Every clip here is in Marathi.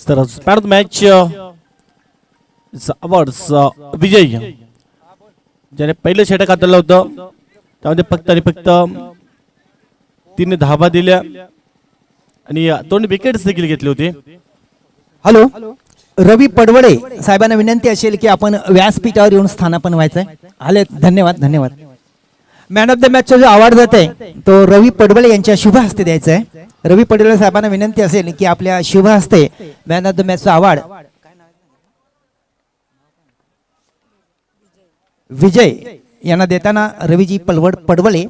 तर man of the match awards Vijay ज्याने पहिलं षटक हाताळलं होतं त्यामध्ये फक्त आणि फक्त 3 धावा दिल्या आणि 2 विकेट्स देखील घेतले होते. हॅलो, रवी पडवळे साहेबांना विनंती असेल की आपण व्यासपीठावर येऊन स्थानापन्न व्हायचंय. आले, धन्यवाद धन्यवाद. मॅन ऑफ द मॅचचा जो अवॉर्ड जात आहे तो रवी पडवळे यांच्या शुभ हस्ते द्यायचा आहे. रवी पडवळे साहेबांना विनंती असेल की आपल्या शुभ हस्ते मॅन ऑफ द मॅचचा अवॉर्ड विजय यांना देताना रवीजी पडवळे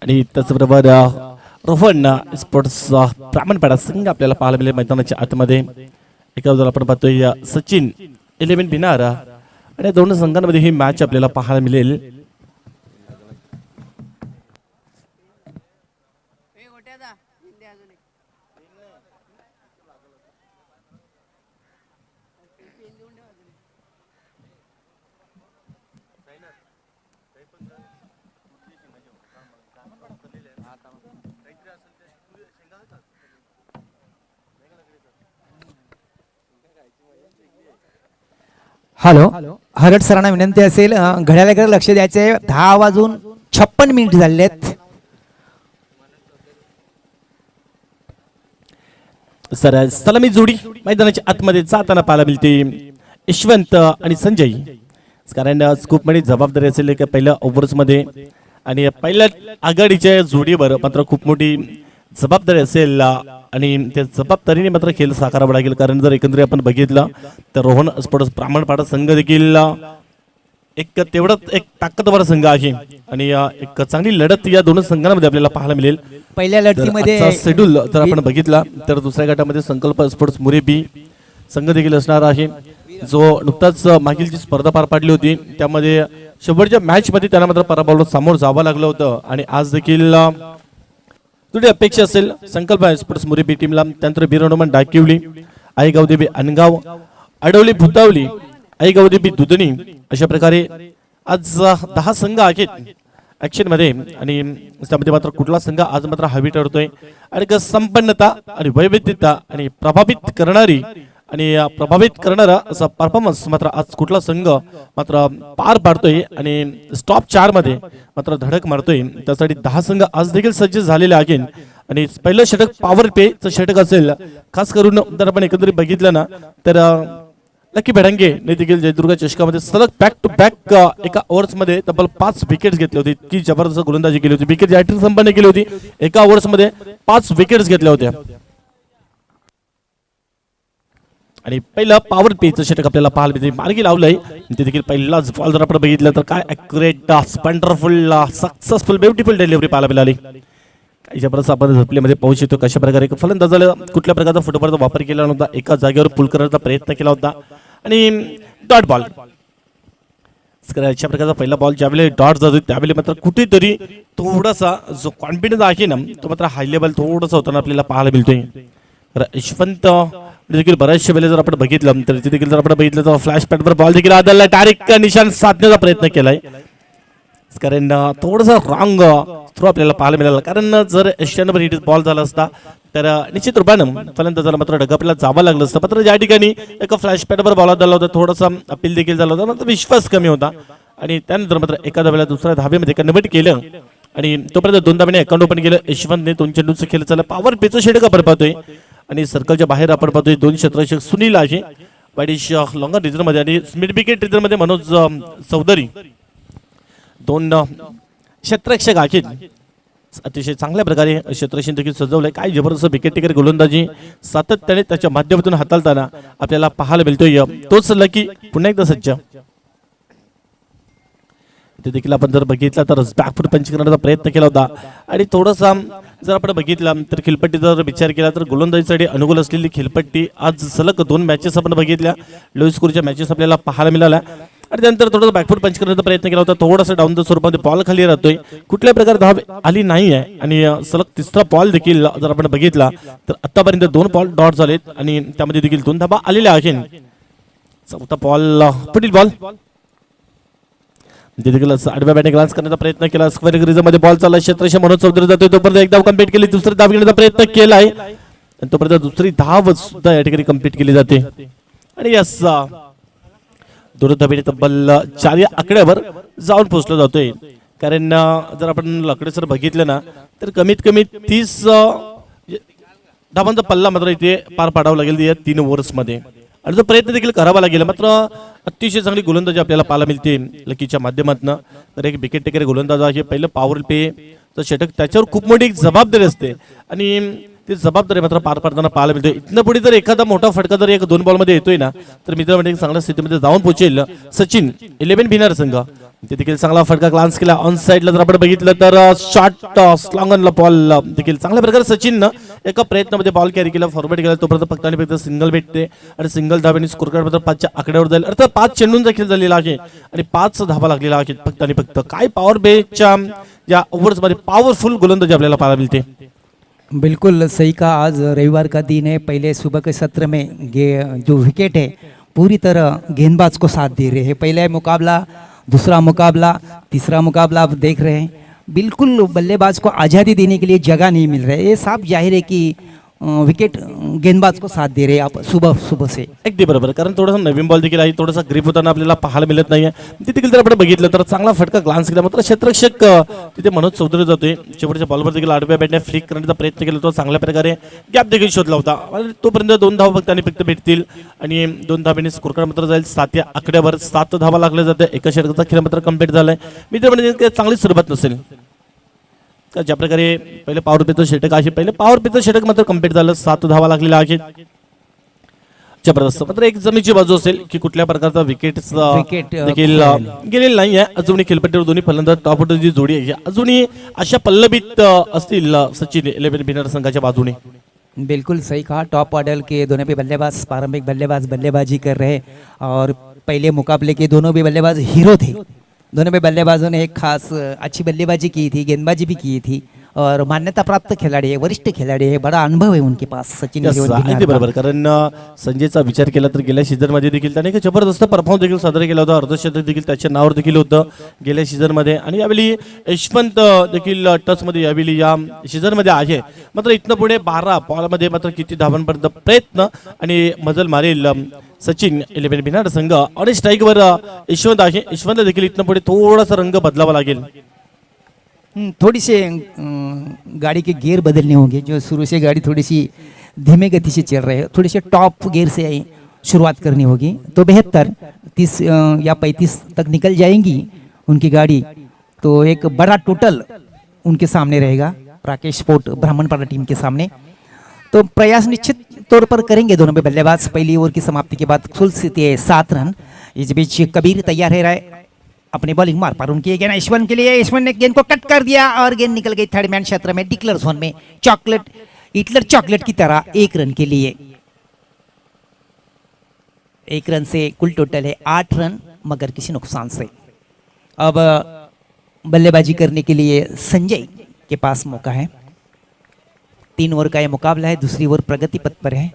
आणि त्याचबरोबर रोहन स्पोर्ट्स ब्राह्मणपाडा संघ आपल्याला पाहायला मिळेल मैदानाच्या आतमध्ये. एका बाजूला आपण पाहतोय सचिन 11 बिनार आणि दोन संघांमध्ये ही मॅच आपल्याला पाहायला मिळेल. हॅलो, हरट सरांना विनंती असेल घड्याळाकडे लक्ष द्यायचे. 10:56 झालेले आहेत. सर सलामी जोडी मैदानाच्या आतमध्ये जाताना पाहायला मिळते यशवंत आणि संजय. कारण खूप मोठी जबाबदारी असेल का पहिल्या ओव्हर्स मध्ये आणि पहिल्या आघाडीच्या जोडीवर मात्र खूप मोठी जबाबदारी असेल आणि त्या जबाबदारीने मात्र खेळ साकारावा लागेल. कारण जर एकंदरीत आपण बघितलं तर रोहन स्पोर्ट्स ब्राह्मणपाडा संघ देखील एक तेवढाच एक ताकदवर संघ आहे आणि एक चांगली लढत या दोन संघांमध्ये आपल्याला पाहायला मिळेल. पहिल्या लढतीमध्ये शेड्यूल जर आपण बघितला तर दुसऱ्या गटामध्ये संकल्प स्पोर्ट्स मुरेबी संघ देखील असणार आहे जो नुकताच मागील जी स्पर्धा पार पाडली होती त्यामध्ये शेवटच्या मॅच मध्ये त्यांना मात्र पराभवाला सामोरं जावं लागलं होतं. आणि आज देखील थोडी अपेक्षा असेल संकल्प स्पोर्ट्स मुरेबी टीमला. त्यानंतर बिरनोमन डाकिवली, आईगाव देवी अनगाव, अडवली भुतावली, आईगाव देवी दुधनी अशा प्रकारे आज 10 संघ आहेत ऍक्शन मध्ये. आणि त्यामध्ये मात्र कुठला संघ आज मात्र हवी ठरतोय आणि संपन्नता आणि वैविध्यता आणि प्रभावित करणारी आणि प्रभावित करणारा असा परफॉर्मन्स मात्र आज कुठला संघ मात्र पार पाडतोय आणि टॉप 4 मध्ये मात्र धडक मारतोय. त्यासाठी 10 संघ आज देखील सज्ज झालेले आहेत. आणि पहिलं षटक पॉवर पेचं षटक असेल. खास करून जर आपण एकंदरीत बघितलं ना तर लकी भेडांगे ने देखील जयदुर्गा चषकामध्ये सलग बॅक टू बॅक एका ओव्हर्स मध्ये तब्बल 5 विकेट्स घेतले होते. इतकी जबरदस्त गोलंदाजी केली होती. विकेट हॅट्रिक संपन्न केली होती. एका ओव्हर्स मध्ये 5 विकेट्स घेतल्या होत्या. आणि पहिला पॉवर पेचं षटक आपल्याला पाहायला मिळते. मार्गी लावलंय ते देखील पहिलाच बॉल जर आपण बघितलं तर काय accurate wonderful successful beautiful delivery पाहायला मिळाली. काही जबरदस्त आपण झोपडीमध्ये पोहोचू शकतो. कशा प्रकारे फलंदाजाला कुठल्या प्रकारचा फुटबॉलचा वापर केला नव्हता. एका जागेवर पुल करण्याचा प्रयत्न केला होता आणि डॉट बॉल अशा प्रकारचा पहिला बॉल ज्यावेळी डॉट जातो त्यावेळी मात्र कुठेतरी थोडासा जो कॉन्फिडन्स आहे ना तो मात्र हाय लेवल थोडासा होताना आपल्याला पाहायला मिळतोय. यशवंत देखील बऱ्याचशा वेळेला जर आपण बघितलं तर तिथे देखील जर आपण बघितलं तर फ्लॅश पॅडवर बॉल देखील आदळला. डायरेक्ट निशाण साधण्याचा प्रयत्न केलाय. कारण थोडासा रॉंग थ्रो आपल्याला पाहायला मिळाला. कारण जर एशियनवर हिट बॉल झाला असता तर निश्चित रूपानं फलंदाजाला मात्र डगपला जावं लागलं असतं. मात्र ज्या ठिकाणी एका फ्लॅश पॅडवर बॉल आदळला होता थोडासा अपील देखील झाला होता. मात्र विश्वास कमी होता आणि त्यानंतर मात्र एका धावेला दुसऱ्या धावेमध्ये कन्व्हर्ट केलं आणि तोपर्यंत 2 धावेने अकाउंट ओपन केलं. यशवंतने 2 चेंडूचं खेळ चालला. पॉवर पेचं षटक आपण पाहतोय आणि सर्कलच्या बाहेर आपण पाहतोय 2 क्षेत्ररक्षक सुनील आहे वाईडिश लॉंगर रिझन मध्ये आणि मिड विकेट रिझन मध्ये मनोज चौधरी 2 क्षेत्ररक्षक आहेत. अतिशय चांगल्या प्रकारे क्षेत्ररक्षण देखील सजवलंय. काय जबरदस्त विकेट टेकर गोलंदाजी सातत्याने त्याच्या माध्यमातून हाताळताना आपल्याला पाहायला मिळतोय. तोच लकी पुन्हा एकदा सज्ज. ते देखील आपण जर बघितला तर बॅकफूट पंच करण्याचा प्रयत्न केला होता आणि थोडासा जर आपण बघितलं तर खेळपट्टीचा जर विचार केला तर गोलंदाजीसाठी अनुकूल असलेली खेळपट्टी आज सलग 2 मॅचेस आपण बघितल्या. लो स्कोरच्या मॅचेस आपल्याला पाहायला मिळाल्या आणि त्यानंतर थोडं बॅकफूट पंच करण्याचा प्रयत्न केला होता, थोडासा डाऊन द स्वरूपामध्ये बॉल खाली राहतोय, कुठल्या प्रकारे धाव आली नाही आहे. आणि सलग तिसरा बॉल देखील जर आपण बघितला तर आतापर्यंत 2 बॉल डॉट झालेत आणि त्यामध्ये देखील 2 धाबा आलेल्या आहेत. चौथा बॉल, पुढील बॉल देखील आडव्या बॅटने ग्लान्स करण्याचा प्रयत्न केला, स्क्वेअर ग्रीजमध्ये बॉल चालला, क्षेत्रशः म्हणून चौधरी जातोय, तोपर्यंत एक धाव कंप्लीट केली, दुसरी धाव घेण्याचा प्रयत्न केलाय आणि तोपर्यंत दुसरी धाव सुद्धा या ठिकाणी कंप्लीट केली जाते. आणि यस दुरुधाबीने तब्बल 4 या आकड्यावर जाऊन पोहोचलो जातोय. कारण जर आपण लकडे सर बघितलं ना तर कमीत कमी 30 धावांचा पल्ला मात्र इथे पार पाडावा लागेल या 3 ओव्हर्समध्ये आणि तो प्रयत्न देखील करावा लागेल. मात्र अतिशय चांगली गोलंदाजी आपल्याला पाहायला मिळते लकीच्या माध्यमातून. तर एक विकेट टेकर गोलंदाज आहे, पहिलं पॉवर प्ले तर षटक, त्याच्यावर खूप मोठी एक जबाबदारी असते आणि ती जबाबदारी मात्र पार पाडताना पाहायला मिळते. इथनं पुढे जर एखादा मोठा फटका जर 1-2 बॉलमध्ये येतोय ना तर मित्रांमध्ये चांगल्या स्थितीमध्ये जाऊन पोहोचेल सचिन 11 भिनार संघ. ते देखील चांगला फटका ग्लान्स केला ऑन साइडला जर आपण बघितलं तर शॉर्ट स्लॉंगनला बॉल देखील चांगल्या प्रकारे सचिननं एका प्रयत्नामध्ये बॉल कॅरी केला, फॉरवर्ड केला, तोपर्यंत फक्त आणि फक्त सिंगल भेटते आणि सिंगल धाब्याने स्कोर कार्ड मात्र 5च्या आकड्यावर जाईल. अर्थात 5 चेंडून देखील झालेला आहे आणि 5 धाबा लागलेला आहे फक्त आणि फक्त. काय पॉवर बेच्या या ओव्हर्समध्ये पॉवरफुल गोलंदाजी आपल्याला पाहायला मिळते. बिल्कुल सही कहा, आज रविवार का दिन है, पहले सुबह के सत्र में जो विकेट है पूरी तरह गेंदबाज को साथ दे रहे हैं. पहला मुकाबला, दूसरा मुकाबला, तीसरा मुकाबला आप देख रहे हैं, बिल्कुल बल्लेबाज को आज़ादी देने के लिए जगह नहीं मिल रही है. ये साफ जाहिर है कि विकेट गेंदबाज को साथ दे रहे हैं आप सुबह से. अगदी बरोबर, कारण थोडासा नवीन बॉल देखील आहे, थोडासा ग्रिप होताना आपल्याला पाहायला मिळत नाहीये. ते देखील जर आपण बघितलं तर चांगला फटका ग्लान्स केला, मात्र क्षेत्ररक्षक तिथे मनोज चौधरी जातोय. शेवटच्या बॉलवर देखील आडव्या बॅटने फ्लिक करण्याचा प्रयत्न केला होता, चांगल्या प्रकारे गॅप देखील शोधला होता. तोपर्यंत 2 धावा फक्त आणि फक्त भेटतील आणि 2 धाब्याने स्कोर कार्ड मात्र जाईल 7 या आकड्यावर. 7 धावा लागल्या जाते, एका षटकाचा खेळ मात्र कंप्लीट झालाय. मित्रांनो चांगली सुरुवात नसेल ज्या प्रकारे पहिले पॉवर प्लेचं षटक आहे, पहिले पॉवर प्लेचं षटक मात्र कंप्लीट झालं, 7 धावा लागलेल्या आहेत. जबरदस्त. मात्र एक जमीची बाजू असेल की कुठल्या प्रकारचा विकेट देखील गेलेला नाही आहे. अजूनही खेळपट्टीवर दोन्ही फलंदाज टॉप ऑर्डरची जोडी आहे, अजूनही अशा पल्लवीत असतील सचिन 11 भिनार संघाच्या बाजूने. बिल्कुल सही कहा, टॉप ऑर्डर के दोनों भी बल्लेबाज, प्रारंभिक बल्लेबाज बल्लेबाजी कर रहे और पहले मुकाबले के दोनों भी बल्लेबाज हीरो थे. दोनों भी बल्लेबाजों ने एक खास अच्छी बल्लेबाजी की थी, गेंदबाजी भी की थी और मान्यता प्राप्त खिलाड़ी है, वरिष्ठ खिलाड़ी है, बड़ा अनुभव है उनके पास सचिन. अगदी बरोबर, कारण संजयचा विचार केला तर गेल्या सीझन मध्ये देखील त्याने एक जबरदस्त परफॉर्म देखील सादर केला होता. अर्धशतक देखील त्याच्या नावावर देखील होतं गेल्या सीझन मध्ये आणि यावेळी यशवंत देखील टच मध्ये यावेळी या सीझन मध्ये आहे. मात्र इथनं पुढे 12 बॉलमध्ये मात्र किती धावांपर्यंत प्रयत्न आणि मजल मारेल सचिन 11 भिनार संघ. आणि स्ट्राईकवर यशवंत आहे, यशवंत देखील इथनं पुढे थोडासा रंग बदलावा लागेल. थोड़ी से गाड़ी के गियर बदलने होंगे, जो शुरू से गाड़ी थोड़ी सी धीमे गति से चल रहे हैं, थोड़ी से टॉप गियर से शुरुआत करनी होगी तो बेहतर. 30 या 35 तक निकल जाएंगी उनकी गाड़ी तो एक बड़ा टोटल उनके सामने रहेगा, राकेश स्पोर्ट ब्राह्मणपाड़ा टीम के सामने. तो प्रयास निश्चित तौर पर करेंगे दोनों भी बल्लेबाज. पहली ओवर की समाप्ति के बाद कुल स्थिति है 7 रन. इस बीच कबीर तैयार है अपने बॉलिंग मार पर उनकी गेंद यशवंत के लिए, यशवंत ने गेंद को कट कर दिया और गेंद निकल गई थर्ड मैन क्षेत्र में, डिक्लर जोन में. चॉकलेट हिटलर चॉकलेट की तरह 1 रन के लिए. 1 रन से कुल टोटल है 8 रन मगर किसी नुकसान से. अब बल्लेबाजी करने के लिए संजय के पास मौका है. 3 ओव्हर का यह मुकाबला है, दूसरी ओव्हर प्रगति पथ पर है.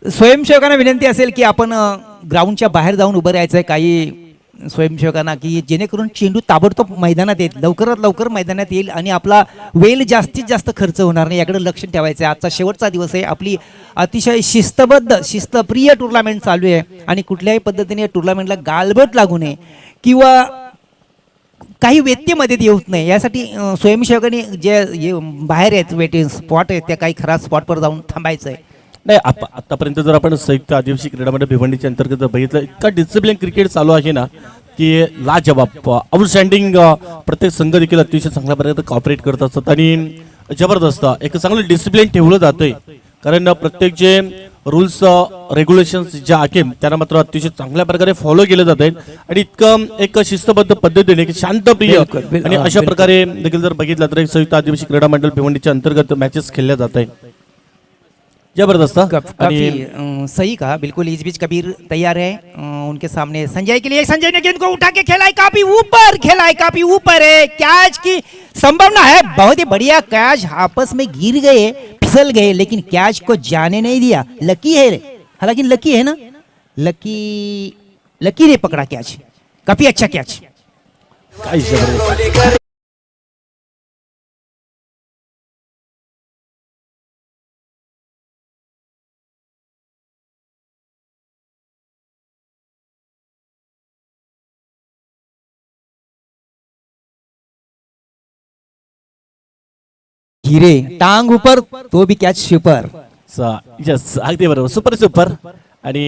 स्वयंसेवकांना विनंती असेल की आपण ग्राउंडच्या बाहेर जाऊन उभं राहायचं आहे काही स्वयंसेवकांना, की जेणेकरून चेंडू ताबडतोब मैदानात येईल, लवकरात लवकर मैदानात येईल आणि आपला वेळ जास्तीत जास्त खर्च होणार नाही याकडे लक्ष ठेवायचं आहे. आजचा शेवटचा दिवस आहे, आपली अतिशय शिस्तप्रिय टुर्नामेंट चालू आहे आणि कुठल्याही पद्धतीने टुर्नामेंटला गालबोट लागू नये किंवा काही व्यत्यमध्ये येऊ नये यासाठी स्वयंसेवकांनी जे बाहेर आहेत वेटिंग स्पॉट आहेत त्या काही खराब स्पॉटवर जाऊन थांबायचं आहे. नाही आतापर्यंत जर आपण संयुक्त आदिवासी क्रीडा मंडळ भिवंडीच्या अंतर्गत बघितलं, इतका डिसिप्लिन क्रिकेट चालू आहे ना की लाजवाब, आउटस्टँडिंग. प्रत्येक संघ देखील अतिशय चांगल्या प्रकारे कॉपरेट करत असतात आणि जबरदस्त एक चांगलं डिसिप्लिन ठेवलं जातंय. कारण प्रत्येक जे रूल्स रेग्युलेशन्स ज्या आहेत त्यांना मात्र अतिशय चांगल्या प्रकारे फॉलो केले जात आहेत आणि इतकं एक शिस्तबद्ध पद्धतीने शांतप्रिय आणि अशा प्रकारे देखील जर बघितलं तर एक संयुक्त आदिवासी क्रीडा मंडळ भिवंडीच्या अंतर्गत मॅचेस खेळल्या जात आहेत. जबरदस्त काफी आणि सही कहा बिल्कुल। इस बीच कबीर तैयार है उनके सामने संजय के लिए। संजय ने गेंद को उठा के खेला है, काफी ऊपर खेला है, काफी ऊपर है, कैच की संभावना है। बहुत ही बढ़िया कैच, आपस में गिर गए, फिसल गए, लेकिन कैच को जाने नहीं दिया। लकी है, हालांकि लकी है ना, लकी लकी ने पकड़ा कैच, काफी अच्छा कैच। काय जबरदस्त गिरे टांग ऊपर तो भी कैच सुपर। यस अगदी बरोबर, सुपर सुपर. आणि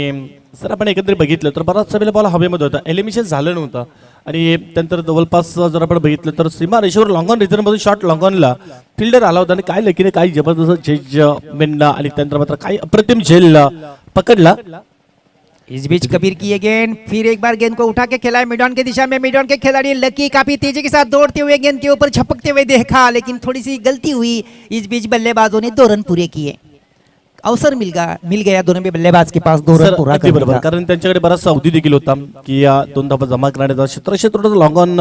सर आपण एकंदरीत बघितलं तर बराचसा वेळेला बॉल हवेमध्ये होता, एलिमिनेशन झालं नव्हतं आणि त्यानंतर जवळपास जर आपण बघितलं तर सीमा रेषेवर लॉंग ऑन रिझनमधून शॉट लॉंग ऑनला फिल्डर आला होता आणि काय लकीने काय जबरदस्त जजमेंटला आणि त्यानंतर मात्र काय अप्रतिम झेल पकडला. इस बीच कबीर की ये गेंद, फिर एक बार गेंद को उठा के खेला है मिडॉन की दिशा में। मिडॉन के खिलाड़ी लकी काफी तेजी के साथ दौड़ते हुए गेंद के ऊपर झपकते हुए देखा, लेकिन थोड़ी सी गलती हुई। इस बीच बल्लेबाजों ने 2 रन पूरे किए, अवसर मिल गया दोनों भी बल्लेबाज के पास 2 रन सर पूरा अगदी करने बरोबर, का। कारण त्यांच्याकडे बराचसा अवधी देखील होता की या 2 धावा जमा करण्याचा. क्षेत्र लॉंग ऑन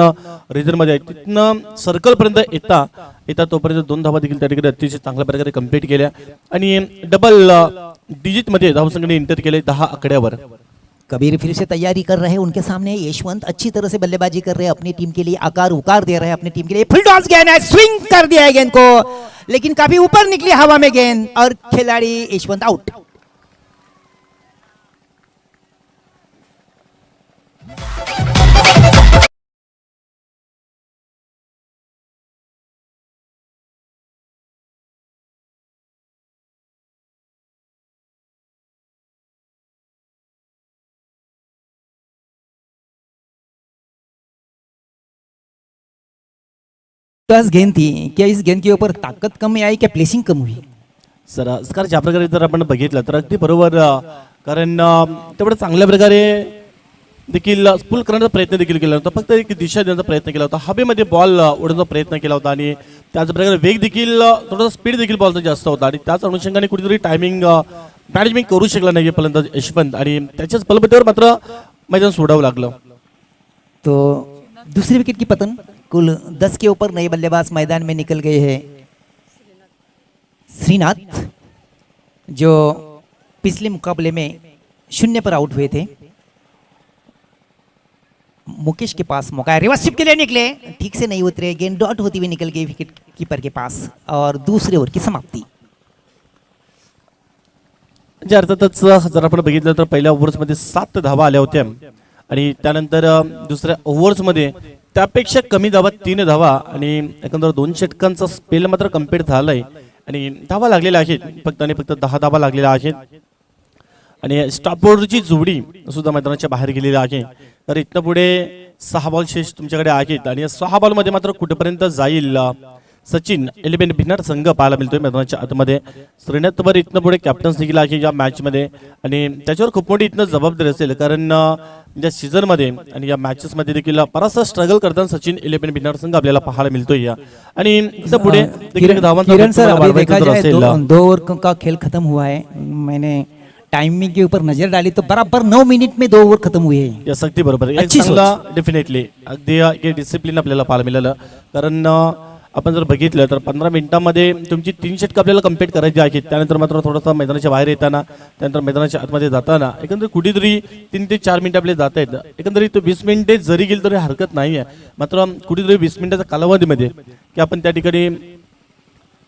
रिझन मध्ये आहे, तिथनं सर्कल पर्यंत येता तोपर्यंत 2 धावा देखील त्या ठिकाणी अतिशय चांगल्या प्रकारे कम्प्लीट केल्या आणि डबल डिजिट मध्ये धावसंख्येने इंटर केले 10 आकड्यावर. कबीर फिर से तैयारी कर रहे हैं, उनके सामने यशवंत अच्छी तरह से बल्लेबाजी कर रहे हैं, अपनी टीम के लिए आकार उकार दे रहे हैं, अपनी टीम के लिए फुल टॉस गेंद है, स्विंग कर दिया है गेंद को, लेकिन काफी ऊपर निकली हवा में गेंद और खिलाड़ी यशवंत आउट। टॉस गेंद थी, क्या इस गेंद के ऊपर ताकत कम आई, क्या प्लेसिंग कम हुई? सर ज्या प्रकारे जर आपण बघितलं तर अगदी बरोबर, कारण तेवढं चांगल्या प्रकारे देखील पुल करण्याचा प्रयत्न देखील केला होता, फक्त एक दिशा देण्याचा प्रयत्न केला होता, हवेमध्ये बॉल उडवण्याचा प्रयत्न केला होता आणि त्याच प्रकारे वेग देखील थोडासा स्पीड देखील बॉलचा जास्त होता आणि त्याच अनुषंगाने कुठेतरी टायमिंग मॅनेजमेंट करू शकला नाही फलंदाज यशवंत आणि त्याच्याच बलबुटीवर मात्र मैदान सोडावं लागलं. तो दूसरी विकेट की पतन, कुल 10 के ऊपर नए बल्लेबाज मैदान में निकल गए हैं। श्रीनाथ जो पिछले मुकाबले में 0 पर आउट हुए थे, मुकेश के पास मौका है, रिवर्स स्विप के लिए निकले, ठीक से नहीं उतरे, गेंद डॉट होती हुई निकल गई विकेट कीपर के पास और दूसरे ओवर की समाप्ति। म्हणजे अर्थातच जर आपण बघितलं तर पहिल्या ओव्हर्समध्ये 7 धावा आल्या होत्या आणि त्यानंतर दुसऱ्या ओव्हर्समध्ये त्यापेक्षा कमी धावा 3 धावा आणि एकंदर 2 षटकांचा स्पेल मात्र कम्प्लीट झालाय आणि धावा लागलेल्या आहेत, फक्त आणि फक्त 10 धावा लागलेल्या आहेत आणि स्टॉपबोर्डची जोडी सुद्धा मैदानाच्या बाहेर गेलेली आहे. तर इथनं पुढे 6 बॉल शेष तुमच्याकडे आहेत आणि या 6 बॉल मध्ये मात्र कुठेपर्यंत जाईल सचिन 11 भिन्नार संघ पाहायला मिळतोय मैदानाच्या आतमध्ये. श्रीनाथवर इथनं पुढे कॅप्टन्स देखील आहे या मॅच मध्ये आणि त्याच्यावर खूप मोठी इथनं जबाबदारी असेल, कारण या सीझन मध्ये आणि या मॅचेस मध्ये देखील बराचसा स्ट्रगल करताना सचिन 11 भिन्नार संघ आपल्याला पाहायला मिळतोय या आणि इथं पुढे देखील धावांचा किरण सर, तुम्हाला अभी वाढवायचं देखा जर जाए असेल. 2 ओवर का खेल खत्म हुआ है, मैंने टाइमिंग के ऊपर नजर डाली तो बराबर 9 मिनट में 2 ओवर खत्म हुए हैं। यस अगदी बरोबर, एक अच्छी चांगला डेफिनेटली अगदी डिसिप्लिन आपल्याला पाहायला मिळालं, कारण आपण जर बघितलं तर 15 मिनिटांमध्ये तुमची 3 षटकं आपल्याला कम्प्लीट करायची आहेत. त्यानंतर मात्र थोडासा मैदानाच्या बाहेर येताना त्यानंतर मैदानाच्या आतमध्ये जाताना एकंदरीत कुठेतरी 3 ते 4 मिनिटं आपले जात आहेत. एकंदरीत 20 मिनिटे जरी गेली तरी हरकत नाही आहे, मात्र कुठेतरी 20 मिनिटाच्या कालावधीमध्ये की आपण त्या ठिकाणी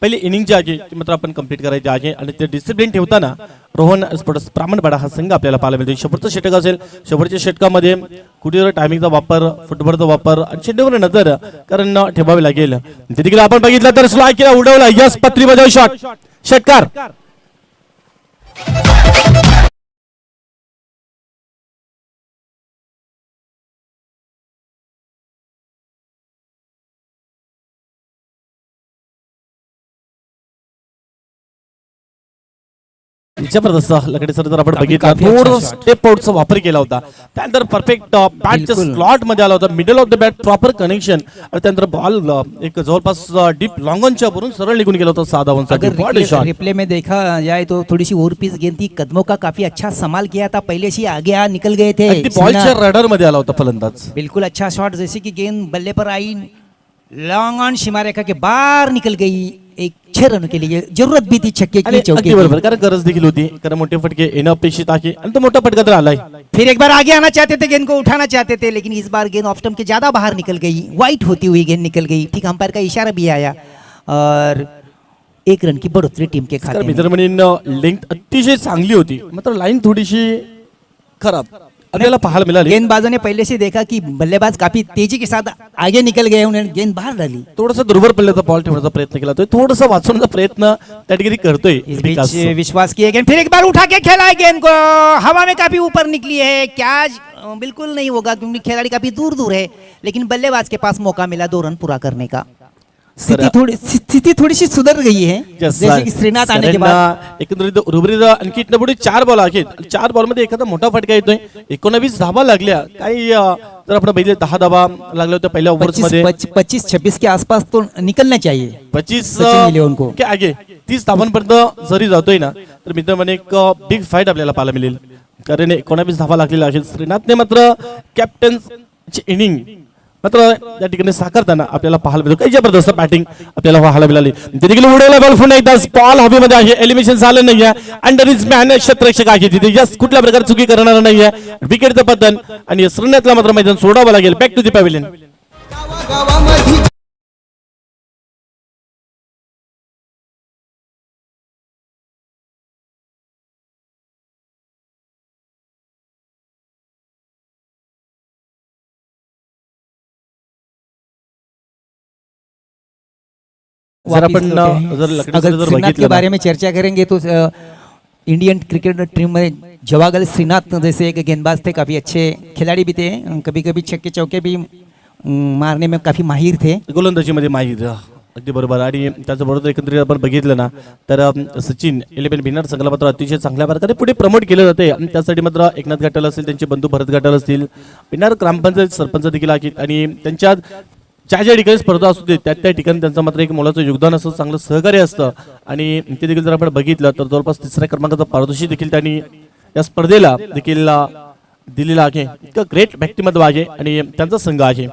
पहिली इनिंग जी आहे ती मात्र आपण कम्प्लीट करायची आहे आणि ते डिसिप्लिन ठेवताना रोहन स्पोर्ट्स ब्राह्मणपाडा हा संघ आपल्याला पाहायला मिळतो. शेवटचं षटक असेल, शेवटच्या षटकामध्ये कुठेतरी टायमिंगचा वापर, फुटबॉलचा वापर आणि चेंडूवर नजर कारण ठेवावी लागेल. ते देखील आपण बघितलं तर स्लाइड केला, उडवला, यस पत्री बजाव शॉट, षटकार. जबरदस्त लकडे सर जर आपण काफी बघितलं अच्छा थोडं shot. स्टेप आउटचा वापर केला होता, त्यानंतर परफेक्ट बॅटच्या बिलकुल. स्लॉट मध्ये आला होता, middle of the bat proper connection आणि त्यानंतर बॉल एक जवळपास डीप लॉंग ऑनच्या वरून सरळ निघून गेला होता 6 धावांसाठी. अगर What a shot. रिप्ले में देखा जाए तो थोड़ी सी ओवर पिच गेंद थी, कदमों का काफी अच्छा संभाल किया था, पहले से आगे आ निकल गए थे अगदी बॉलच्या सिन्हा। रडार मध्ये आला होता फलंदाज. बिल्कुल अच्छा शॉट, जैसे कि गेंद बल्ले पर आई, लॉन्ग ऑन सीमा रेखा के बाहर निकल गई, एक 6 रन के लिए जरूरत भी थी छक्के आणि की, चौके अगदी की। बरोबर, कारण गरज देखील होती, कारण मोठे फटके येणं अपेक्षित आहे आणि तो मोठा फटका तर आलाय. फिर एक बार आगे आना चाहते थे, गेंद को उठाना चाहते थे, लेकिन इस बार गेंद ऑफ स्टंप के ज्यादा बाहर निकल गई, वाइट होती हुई गेंद निकल गई, ठीक अंपायर का इशारा भी आया और 1 रन की बढ़ोतरी टीम के खाते में। मित्र म्हणेन लेंथ अतिशय चांगली होती, मात्र लाईन थोडीशी खराब आपल्याला पाहायला मिळाली. गेंदबाजों ने पहले से देखा कि बल्लेबाज काफी तेजी के साथ आगे निकल गए, उन्होंने गेंद बाहर डाली। थोडासा दुर्बल पडल्याचा बॉल ठेवण्याचा प्रयत्न केला, तो थोडासा वाचवण्याचा प्रयत्न त्या ठिकाणी करतोय इस विकास. बीच विश्वास किए गेंद फिर एक बार उठा के खेला है, गेंद को हवा में काफी ऊपर निकली है, कैच बिल्कुल नहीं होगा क्योंकि खिलाड़ी काफी दूर दूर है, लेकिन बल्लेबाज के पास मौका मिला 2 रन पूरा करने का। स्थिति थोड़ी सी सुधर गई है, जैसे कि श्रीनाथ आने के बाद। एकंदरीत उर्वरित आणखी इथनं पुढे 4 बॉल आहेत, 4 बॉल मध्ये एखादा मोठा फटका येतोय. 19 धावा लागल्या, काही जर आपण बघितले 10 धावा लागल्या होत्या पहिल्या ओव्हर्स मध्ये. 25-26 के आसपास तो निकलना चाहिए 25 सचिन लिओन को। के आगे 30 धावांपर्यंत जरी जातोय ना, तर मित्र म्हणे एक बिग फाईट आपल्याला पाहायला मिळेल, कारण 19 धावा लागलेल्या आहेत. श्रीनाथने मात्र कॅप्टनची इनिंग मात्र त्या ठिकाणी साकारताना आपल्याला पाहायला मिळतो. काही जबरदस्त बॅटिंग आपल्याला पाहायला मिळाली. तिथे उडवला बॉल पुन्हा एकदा बॉल हवेमध्ये आहे, एलिमिनेशन झालं नाहीये, अंडर इज मॅन क्षेत्ररक्षक आहे तिथे, जास्त कुठल्या प्रकारे चुकी करणार नाहीये. विकेटचं पतन आणि श्रीनाथला मात्र मैदान सोडावं लागेल. Back to the pavilion. जर आपण जर लकडी अगर जर श्रीनाथ के बघितलं बारे में चर्चा करेंगे तो इंडियन क्रिकेट टीम में जवागल श्रीनाथ जैसे एक गेंदबाज थे, काफी अच्छे खिलाड़ी भी थे, कभी कभी छक्के चौके भी मारने में काफी माहिर थे. गोलंदाजीमध्ये माहिती अगदी बरोबर. आणि त्याचबरोबर एकंदरीत आपण बघितलं ना तर सचिन 11 भिन्नर संघाला मात्र अतिशय चांगल्या प्रकारे पुढे प्रमोट केलं जाते. आणि त्यासाठी मात्र एकनाथ घाटल असेल, त्यांचे बंधू भरत घाटल असतील, भिन्नर ग्रामपंचायत सरपंच देखील आहेत आणि त्यांच्या ज्या ठिकाणी स्पर्धा असू दे त्या ठिकाणी त्यांचं मात्र एक मोलाचं योगदान असतं, चांगलं सहकार्य असतं. आणि ते देखील जर आपण बघितलं तर जवळपास 3ऱ्या क्रमांकाचा पारितोषिक देखील त्यांनी या स्पर्धेला देखील दिलेला आहे. इतकं ग्रेट व्यक्तिमत्व आहे आणि त्यांचा संघ आहे.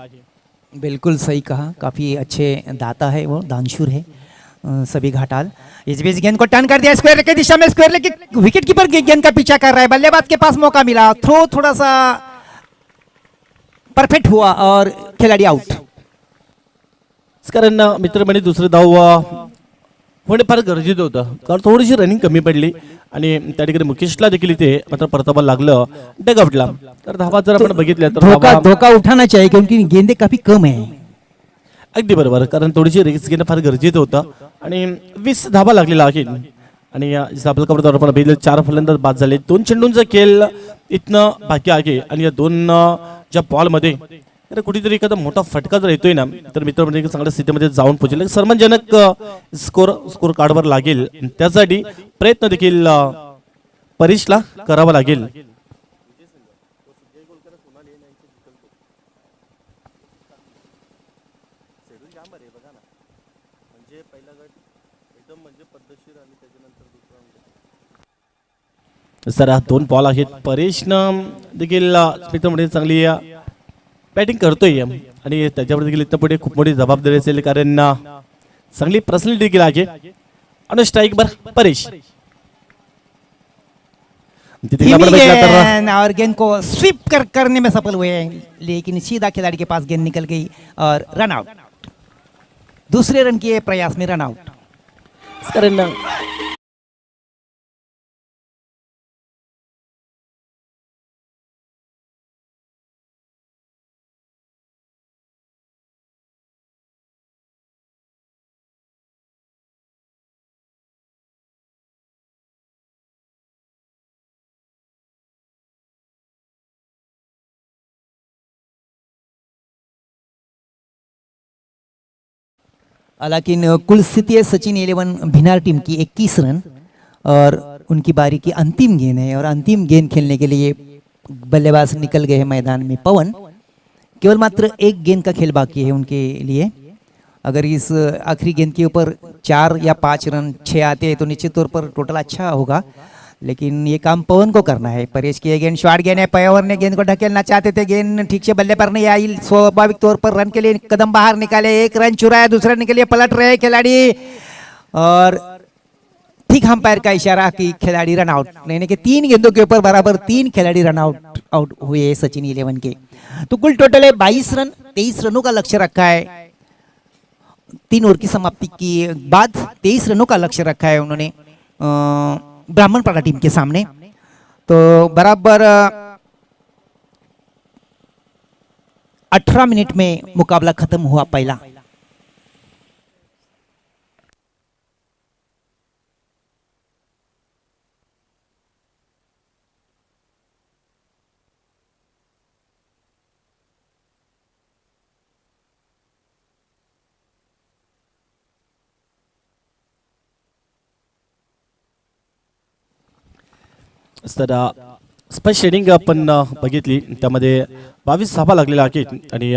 बिल्कुल सही कहा, काफी अच्छे दाता है वो, दानशूर है सभी घाटाल. इस बीच गेंद को टर्न कर दिया स्क्वायर की दिशा में, स्क्वायर लेके विकेट कीपर गेंद का पीछा कर रहा है, बल्लेबाज के पास मौका मिला, थ्रो थोड़ा सा परफेक्ट हुआ और खिलाड़ी आउट. कारण मित्र म्हणे दुसरं धाव होणे फार गरजेचं होतं, कारण थोडीशी रनिंग कमी पडली आणि त्या ठिकाणी मुकेशला देखील इथे मात्र परतावा लागलं डगआउटला. तर धावा जर आपण बघितल्या तर धोखा उठाना चाहिए क्योंकि गेंदे काफी कम है. अगदी बरोबर, कारण थोडीशी रिस्क घेणं फार गरजेचं होतं आणि 20 धावा लागलेला आहे. आणि आपल्याकडे आपण बघितलं 4 फलंदाज बाद झाले, 2 चेंडूंचा खेळ इथनं बाकी आहे आणि या 2 ज्या बॉलमध्ये तर कुठेतरी एखादा मोठा फटका जर येतोय ना तर मित्र म्हणजे चांगल्या स्थितीमध्ये जाऊन पोहोचेल, सन्मानजनक स्कोर कार्डवर लागेल. त्यासाठी प्रयत्न देखील परीशला करावा लागेल. सर 2 बॉल आहेत, परेशनं देखील मित्र म्हणजे चांगली बॅटिंग करतोय आणि त्याच्यावर देखील इथं पुढे खूप मोठी जबाबदारी असेल, कारण चांगली पर्सनॅलिटी देखील आहे. आणि स्ट्राइक बर परेश और गेंद को स्वीप करने में सफल हुए, लेकिन सीधा खिलाड़ी के पास गेंद निकल गई और रन आउट. दूसरे रन के प्रयास में रन आउट. कारण हालांकि कुल स्थिति है सचिन 11 भिनार टीम की 21 रन और उनकी बारी की अंतिम गेंद है और अंतिम गेंद खेलने के लिए बल्लेबाज निकल गए हैं मैदान में। पवन, केवल मात्र एक गेंद का खेल बाकी है उनके लिए। अगर इस आखिरी गेंद के ऊपर 4 या 5 रन 6 आते हैं तो निश्चित तौर पर टोटल अच्छा होगा, लेकिन ये काम पवन को करना है। परेश की गेंद शॉर्ट गेंद है, पवन ने गेंद को ढकेलना चाहते थे, गेंद ठीक से बल्ले पर नहीं आई। स्वाभाविक तौर पर रन के लिए कदम बाहर निकाले, एक रन चुराया, दूसरे रन के लिए पलट रहे खिलाड़ी और ठीक अंपायर का इशारा कि खिलाड़ी रन आउट लेने के 3 गेंदों के ऊपर बराबर 3 खिलाड़ी रन आउट हुए सचिन 11 के। तो कुल टोटल है 22 रन, 23 रनों का लक्ष्य रखा है। 3 ओवर की समाप्ति के बाद 23 रनों का लक्ष्य रखा है उन्होंने ब्राह्मणपाड़ा टीम के सामने। तो बराबर 18 मिनट में मुकाबला खत्म हुआ पहला। तर स्पष्ट शेडिंग आपण बघितली, त्यामध्ये 22 धाबा लागलेला आहे आणि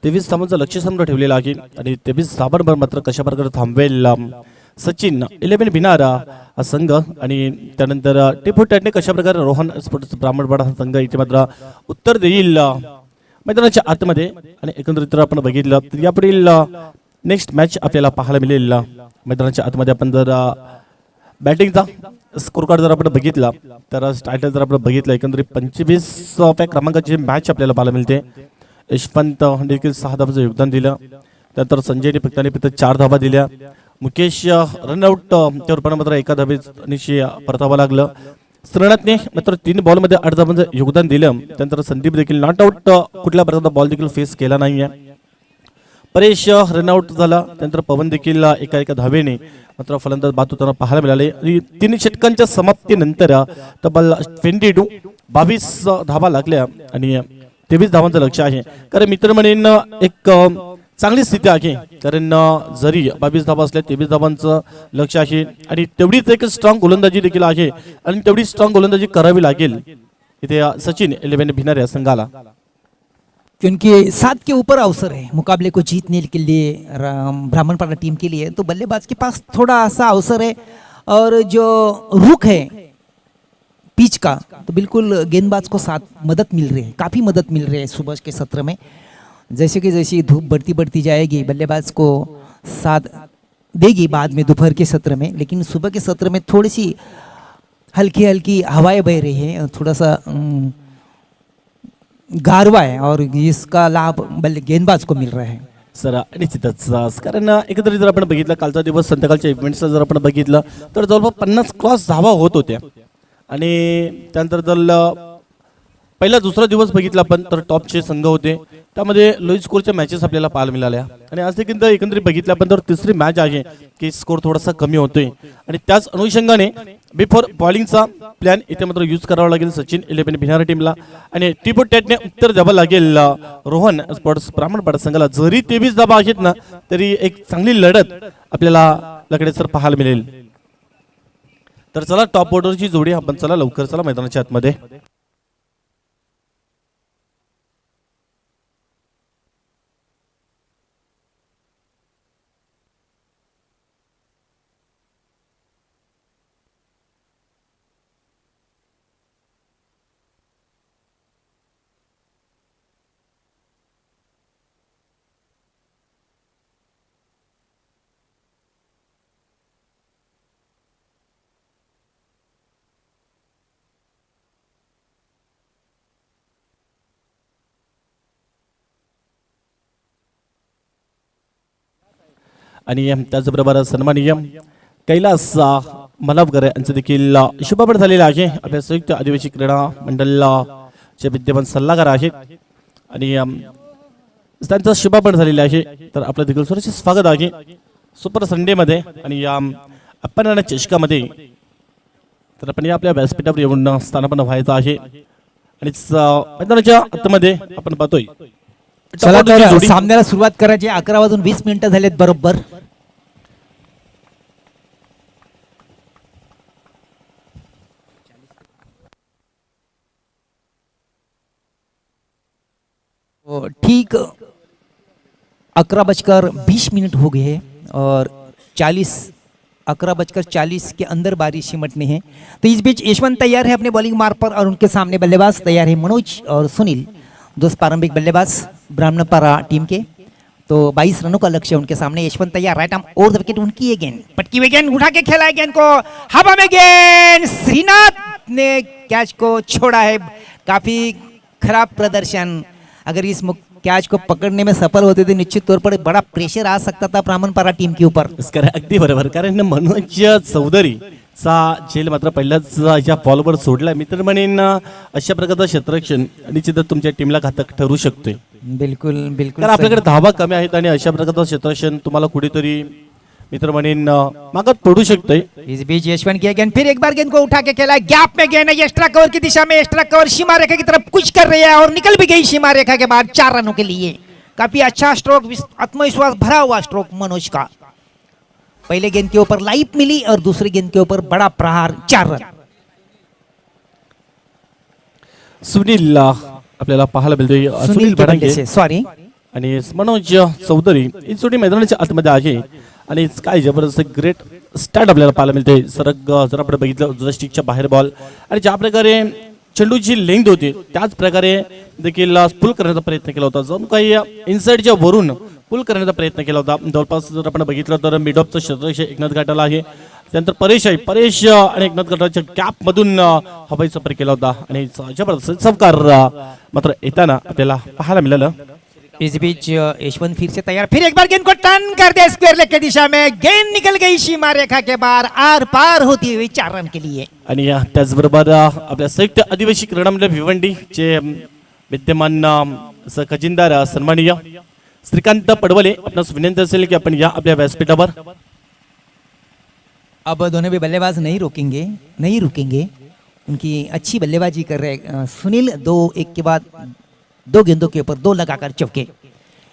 23 धाबांचं लक्ष्य समोर ठेवलेलं आहे आणि 23 धाबांवर मात्र कशा प्रकारे थांबवेल सचिन 11 भिनारा हा संघ आणि त्यानंतर टिपू टॅटने कशा प्रकारे रोहन स्पोर्ट्स ब्राह्मणपाडा संघ इथे मात्र उत्तर देईल मैदानाच्या आतमध्ये। आणि एकंदरीत आपण बघितलं तर यापुढील नेक्स्ट मॅच आपल्याला पाहायला मिळेल मैदानाच्या आतमध्ये। आपण जर बॅटिंगचा स्कोर कार्ड जर आपण बघितला तर स्टार्टर जर आपण बघितलं एकंदरीत 25व्या क्रमांकाची मॅच आपल्याला पाहायला मिळते। यशवंत देखील 6 धाबांचं योगदान दिलं, त्यानंतर संजयने फक्त 4 धाबा दिल्या, मुकेश रनआउट त्या रूपाने मात्र 1 धाबेनिशी परतावं लागलं, श्रीनाथने मात्र 3 बॉलमध्ये 8 धाबांचं योगदान दिलं, त्यानंतर संदीप देखील नॉट आउट कुठल्या प्रकारचा बॉल देखील फेस केला नाहीये, परेश रनआउट झाला, त्यानंतर पवन देखील एका धावेने मात्र फलंदाज बाद होताना पाहायला मिळाले। 3 षटकांच्या समाप्तीनंतर तब्बल 22 धाबा लागल्या आणि 23 धावांचं लक्ष आहे। कारण मित्र म्हणेन एक चांगली स्थिती आहे, कारण जरी 22 धाबा असल्या 23 धाबांचं लक्ष आहे आणि तेवढीच एक स्ट्रॉंग गोलंदाजी देखील आहे आणि तेवढी स्ट्रॉंग गोलंदाजी करावी लागेल इथे सचिन 11 भिनार या संघाला, क्योंकि 7 के ऊपर अवसर है मुकाबले को जीतने के लिए ब्राह्मणपाड़ा टीम के लिए। तो बल्लेबाज के पास थोड़ा सा अवसर है और जो रुख है पिच का तो बिल्कुल गेंदबाज को साथ मदद मिल रही है, काफ़ी मदद मिल रही है सुबह के सत्र में। जैसे कि जैसी धूप बढ़ती जाएगी बल्लेबाज को साथ देगी बाद में दोपहर के सत्र में, लेकिन सुबह के सत्र में थोड़ी सी हल्की हवाएं बह रही है, थोड़ा सा गारवा है और इसका लाभ गेंदबाज को मिल रहा है। सर निश्चितच, कारण एकंदरीत जर आपण बघितलं कालचा दिवस संध्याकाळच्या इव्हेंट्सला जर आपण बघितलं तर जवळपास 50 क्रॉस धावा होत होत्या आणि त्यानंतर जर पहिला दुसरा दिवस बघितला आपण तर टॉपचे संघ होते, त्यामध्ये लो स्कोरच्या मॅचेस आपल्याला पाहायला मिळाल्या आणि आज देखील एकंदरीत बघितलं आपण तर तिसरी मॅच आहे की स्कोर थोडासा कमी होतोय आणि त्याच अनुषंगाने बिफोर बॉलिंगचा प्लॅन इथे मात्र यूज करावा लागेल सचिन 11 भिनार टीमला आणि टिपू टॅटने उत्तर द्यावं लागेल रोहन स्पोर्ट्स ब्राह्मणपाडा संघाला। जरी 23 धाबा आहेत ना तरी एक चांगली लढत आपल्याला लकडे सर पाहायला मिळेल। तर चला टॉप ऑर्डरची जोडी आपण चला लवकर चला मैदानाच्या आतमध्ये। आणि त्याचबरोबर सन्माननीय कैलास मलावकर यांचं देखील शुभारंभ झालेला आहे। आपल्या संयुक्त आदिवासी क्रीडा मंडळाचे विद्यमान सल्लागार आहेत आणि त्यांचा शुभारंभ झालेला आहे। तर आपलं देखील सुरक्षित स्वागत आहे सुपर संडे मध्ये आणि या आपण चषकामध्ये तर आपण आपल्या व्यासपीठावर येऊन स्थानापन्न व्हायचं आहे आणि मैदानाच्या आतमध्ये आपण पाहतोय चला तर सामन्याला सुरुवात करायची। 11:20 झालेत बरोबर। ठीक 11:20 हो गए हैं और 11:40 के अंदर बारी सिमटनी है। तो इस बीच यशवंत तैयार है अपने बॉलिंग मार्ग पर और उनके सामने बल्लेबाज तैयार है मनोज और सुनील, दो प्रारंभिक बल्लेबाज ब्राह्मणपारा टीम के। तो 22 रनों का लक्ष्य उनके सामने। यशवंत तैयार, right arm over the wicket, उनकी ये गेंद, पटकी हुई गेंद, उठा के खेला है गेंद को, हवा में गेंद, श्रीनाथ ने कैच को छोड़ा है। काफी खराब प्रदर्शन, अगर इस कैच को पकडणे में सफल होते थे निश्चित तौर पर बड़ा प्रेशर आ सकता था ब्राह्मणपारा टीम के ऊपर. अगदी बरोबर, कारण मनोज चौधरी चा झेल मात्र पहिल्याच या बॉलवर सोडला. मित्र म्हणेन अशा प्रकारचं क्षेत्ररक्षण निश्चितच तुमच्या टीमला घातक ठरू शकतोय. बिल्कुल बिल्कुल, कारण आपल्याकडे धावा कमी आहेत आणि अशा प्रकारचं क्षेत्ररक्षण तुम्हाला कुठेतरी मित्र म्हणेन मागत पडू शकते. इस बीच यशवंत की गेंद, फिर एक बार गेंद को उठा के खेला, गैप में गेंद है, एक्स्ट्रा कवर की दिशा में, एक्स्ट्रा कवर सीमा रेखा की तरफ कुछ कर रही है और निकल भी गई सीमा रेखा के बाद 4 रनों के लिए. काफी अच्छा स्ट्रोक, आत्मविश्वास भरा हुआ स्ट्रोक मनोज का. पहले गेंद के ऊपर लाइफ मिली और दूसरी गेंद के ऊपर बड़ा प्रहार, 4 रन. सुनील आपल्याला पाहायला मिळतोय, सुनील भडांगे सॉरी आणि मनोज चौधरी ही जोडी मैदानाच्या आतमध्ये आहे आणि काय जबरदस्त ग्रेट स्टार्ट आपल्याला पाहायला मिळते. सरक जर आपण बघितलं स्टिकच्या बाहेर बॉल आणि ज्या प्रकारे चेंडूची लेंथ होती त्याच प्रकारे देखील पुल करण्याचा प्रयत्न केला होता. जणू काही इनसाइडच्या वरून पुल करण्याचा प्रयत्न केला होता. जवळपास जर आपण बघितलं तर मिड ऑफचं क्षेत्र एकनाथ घाटाला आहे. त्यानंतर परेश आणि एकनाथ घाटाच्या गॅप मधून हवाई सफर केला होता आणि जबरदस्त चौकार मात्र येताना आपल्याला पाहायला मिळालं. इस बीच यशवंत फिर से तैयार, फिर एक बार गेंद को टर्न कर दिया स्क्वायर लेग की दिशा में, गेंद निकल गई सीमा रेखा के बाहर, आर पार होती हुई 4 रन के लिए. आणि त्याचबरोबर आपल्या संयुक्त आदिवासी क्रीडा मंडळ भिवंडी चे विद्यमान खजिनदार सन्माननीय श्रीकांत पडवले, आपणास विनंती असेल की आपण या आपल्या व्यासपीठावर. अब दोनों भी बल्लेबाज नहीं रुकेंगे, उनकी अच्छी बल्लेबाजी कर रहे सुनील. 2-1 के बाद 2 गेंदों के ऊपर 2 लगाकर चौके.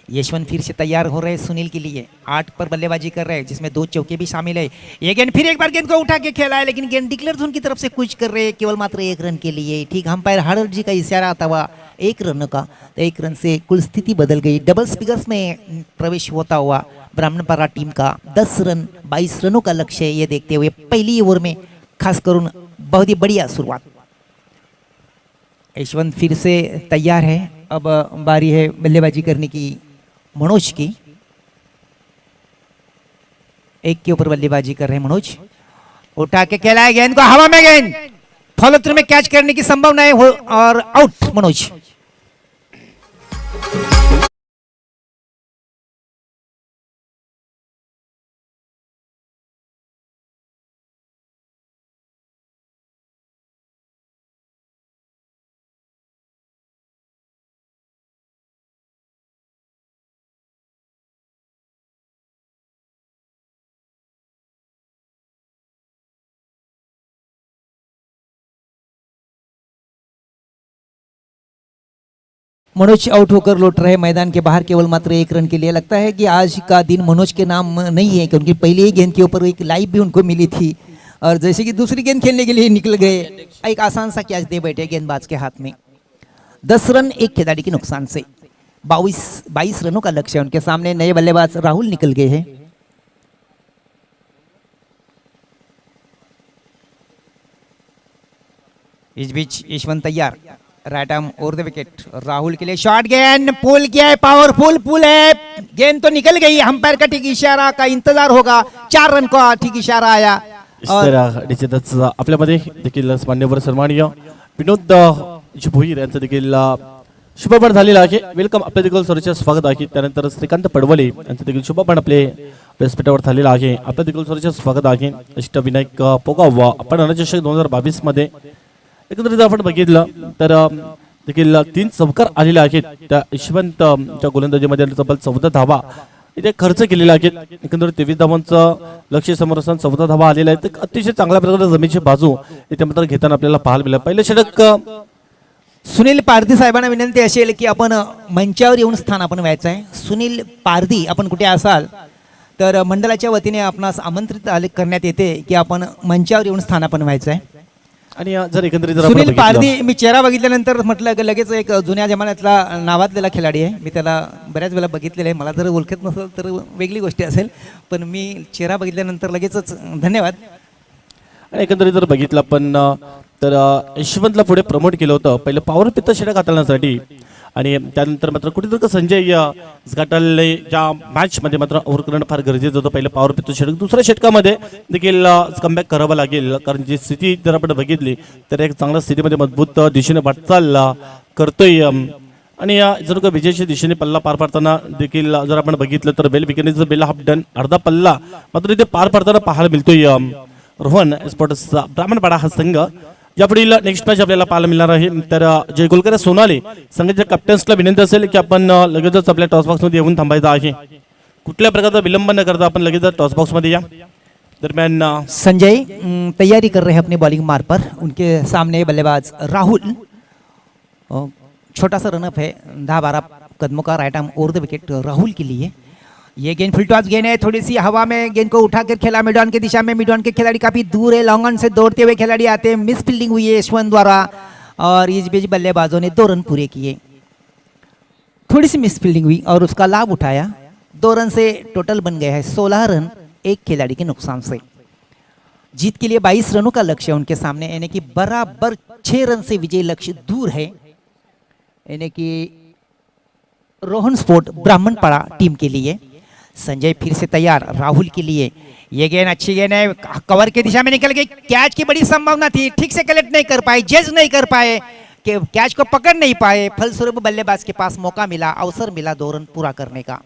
यशवंत फिर से तैयार हो रहे सुनील के लिए, 8 पर बल्लेबाजी कर रहे हैं जिसमें 2 चौके भी शामिल है. ये गेंद, फिर एक बार गेंद को उठा के खेला है लेकिन गेंद डिक्लेयर जोन की तरफ से कुछ कर रहे हैं, केवल मात्र 1 रन के लिए. ठीक अंपायर हार्डर जी का इशारा आता हुआ 1 रन का, तो 1 रन से कुल स्थिति बदल गई. डबल स्पीकर्स में प्रवेश होता हुआ ब्राह्मणपारा टीम का 10 रन 22 रनों का लक्ष्य है. ये देखते हुए पहली ओवर में खास करून बहुत ही बढ़िया शुरुआत. यशवंत फिर से तैयार है. अब बारी है बल्लेबाजी करने की मनोज की. 1 के ऊपर बल्लेबाजी कर रहे हैं मनोज. उठा के खेला है गेंद को, हवा में गेंद, फॉलो थ्रू में कैच करने की संभावना है और आउट मनोज. मनोज आउट होकर लौट रहे मैदान के बाहर केवल मात्र 1 रन के लिए. लगता है कि आज का दिन मनोज के नाम नहीं है क्योंकि पहली ही गेंद के ऊपर एक लाइव भी उनको मिली थी और जैसे कि दूसरी गेंद खेलने के लिए निकल गए, एक आसान सा कैच दे बैठे गेंदबाज के हाथ में. 10 रन 1 खिलाड़ी के नुकसान से 22 रनों का लक्ष्य है. उनके सामने नए बल्लेबाज राहुल निकल गए हैं. इस बीच यशवंत तैयार, right arm over the wicket, Rahul के लिए शॉट, गेंद पुल किया है, पावरफुल पुल है, गेंद तो निकल गई. अंपायर का ठीक इशारा का इंतजार होगा. 4 रन का ठीक इशारा आया. निश्चितच आपल्यामध्ये देखील मान्यवर सन्माननीय विनोद भोईर यांचं देखील शुभमन झालेलं आहे. वेलकम, आपल्या देखील सर्वचे स्वागत आहे. त्यानंतर श्रीकांत पडवले यांचं देखील शुभमन आपले व्यासपीठावर झालेलं आहे. आपल्या देखील सर्वचे स्वागत आहे. अष्टविनायक पोगाव आपण अनचषक 2022 मध्ये एकंदरीत आपण बघितलं तर देखील 3 चौकार आलेले आहेत. त्या यशवंतच्या गोलंदाजीमध्ये तब्बल 14 धावा इथे खर्च केलेला आहे. एकंदरीत 23 धावांचं लक्ष्य समोर असताना 14 धावा आलेल्या आहेत. अतिशय चांगल्या प्रकारे जमीनची बाजू इथे मात्र घेताना आपल्याला पाहायला मिळालं. पहिलं षटक सुनील पारधी साहेबांना विनंती असेल की आपण मंचावर येऊन स्थान आपण व्हायचं आहे. सुनील पारधी, आपण कुठे असाल तर मंडळाच्या वतीने आपणास आमंत्रित करण्यात येते की आपण मंचावर येऊन स्थान आपण व्हायचं आहे. आणि जर एकंदरीत जर आपण सुनील बघितलं- पारधी, मी चेहरा बघितल्यानंतर म्हटलं की लगेच एक जुन्या जमान्यातला नावाजलेला खिलाडी आहे. मी त्याला बऱ्याच वेळा बघितलेलं आहे. मला जर ओळखत नसेल तर वेगळी गोष्ट असेल, पण मी चेहरा बघितल्यानंतर लगेचच धन्यवाद. आणि एकंदरीत जर बघितलं आपण तर यशवंतला पुढे प्रमोट केलं होतं पहिलं पॉवर पित्त षटक हाताळण्यासाठी. आणि त्यानंतर मात्र कुठेतरी संजय झकाटले ज्या मॅचमध्ये मात्र ओव्हर करणं फार गरजेचं होतं. पहिलं पॉवर पित्त षटक, दुसऱ्या षटकामध्ये देखील कमबॅक करावं लागेल, कारण जी स्थिती जर आपण बघितली तर एक चांगल्या स्थितीमध्ये मजबूत दिशेने वाटचाल करतोय. आणि जर का विजयाच्या दिशेने पल्ला पार पाडताना देखील जर आपण बघितलं तर बेल बिकनीचं बेल हाफ डन अर्धा पल्ला मात्र इथे पार पाडताना पाहायला मिळतोय. रोहन स्पोर्ट्स ब्राह्मणपाडा हा संघ यापुढील नेक्स्ट मॅच आपल्याला पाहायला मिळणार आहे. तर जय गोलकर सोनाली संघाच्या कॅप्टन्सला विनंती असेल की आपण लगेचच आपल्या टॉस बॉक्समध्ये येऊन थांबायचं आहे. कुठल्या प्रकारचा विलंब न करता आपण लगेच टॉस बॉक्समध्ये या. दरम्यान संजय तैयारी कर रहे हैं अपनी बॉलिंग मार पर. उनके सामने बल्लेबाज राहुल. छोटा सा रनअप है, 10-12 कदमों का right arm over the wicket Rahul के लिए. ये गेंद फुल टॉस गेंद है, थोड़ी सी हवा में गेंद को उठाकर खेला मिड ऑन की दिशा में. मिड ऑन के खिलाड़ी काफी दूर है, लॉन्ग ऑन से दौड़ते हुए खिलाड़ी आते हैं. मिस फील्डिंग हुई है यशवंत द्वारा और इस बीच बल्लेबाजों ने 2 रन पूरे किए. थोड़ी सी मिस फील्डिंग हुई और उसका लाभ उठाया. 2 रन से टोटल बन गया है 16 रन एक खिलाड़ी के नुकसान से. जीत के लिए 22 रनों का लक्ष्य है उनके सामने, यानी कि बराबर 6 रन से विजय लक्ष्य दूर है, यानी कि रोहन स्पोर्ट ब्राह्मणपाड़ा टीम के लिए. संजय फिर से तैयार राहुल के लिए. ये गेंद अच्छी गेंद है, कवर की दिशा में निकल गई. कैच की बड़ी संभावना थी, ठीक से कलेक्ट नहीं कर पाए, जज नहीं कर पाए, कि कैच को पकड़ नहीं पाए. फलस्वरूप बल्लेबाज के पास मौका मिला, अवसर मिला 2 रन पूरा करने का.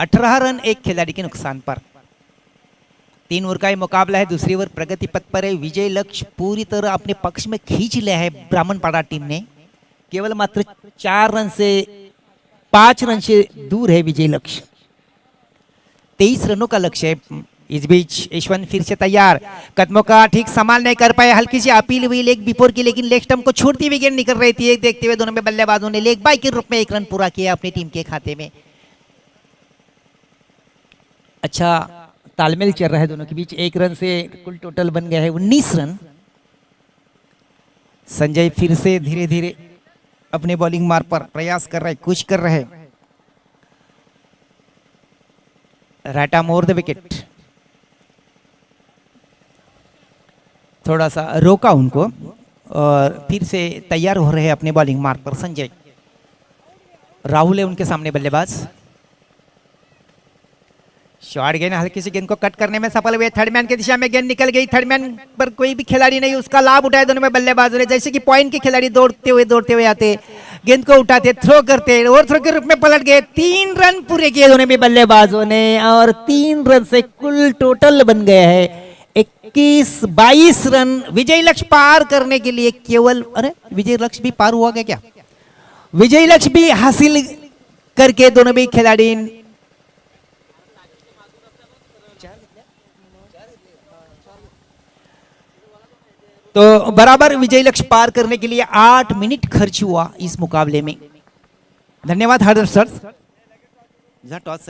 18 रन एक खिलाड़ी के नुकसान पर. 3 ओवर का ही मुकाबला है. दूसरी ओवर प्रगति पथ पर है. विजय लक्ष्य पूरी तरह अपने पक्ष में खींच लिया है ब्राह्मणपाड़ा टीम ने. केवल मात्र 4 रन से 5 रन से दूर है विजय लक्ष्य. 23 रनों का लक्ष्य है. इस बीच यशवंत फिर से तैयार, कदमों का ठीक संभाल नहीं कर पाए. हल्की सी अपील हुई लेग बिफोर की, लेकिन लेग स्टंप को छोड़ती हुई गेंद निकल रही थी. देखते हुए दोनों में बल्लेबाजों ने लेग बाय के रूप में 1 रन पूरा किया अपनी टीम के खाते में. अच्छा तालमेल चल रहा है दोनों के बीच. 1 रन से कुल टोटल बन गया है 19 रन. संजय फिर से धीरे धीरे अपने बॉलिंग मार्ग पर प्रयास कर रहे, कुछ कर रहे. Right arm over the wicket. थोड़ा सा रोका उनको और फिर से तैयार हो रहे हैं अपने बॉलिंग मार्ग पर संजय. राहुल है उनके सामने बल्लेबाज. शॉर्ट गेंद, हल्की सी गेंद को कट करने में सफल हुए. थर्ड मैन की दिशा में गेंद निकल गई. थर्ड मैन पर कोई भी खिलाड़ी नहीं, उसका लाभ उठाया दोनों में बल्लेबाजों ने. जैसे कि पॉइंट के खिलाड़ी दौड़ते हुए आते, गेंद को उठाते, थ्रो करते, और थ्रो के रूप में पलट गए. 3 रन पूरे किए दोनों में बल्लेबाजों ने और 3 रन से कुल टोटल बन गया है 21-22 रन. विजय लक्ष्य पार करने के लिए केवल, अरे विजय लक्ष्य भी पार हुआ क्या? विजय लक्ष्य भी हासिल करके दोनों भी खिलाड़ी तो बराबर विजय लक्ष्य पार करने के लिए 8 मिनट खर्च हुआ इस मुकाबले में. धन्यवाद हर्ष सर. टॉस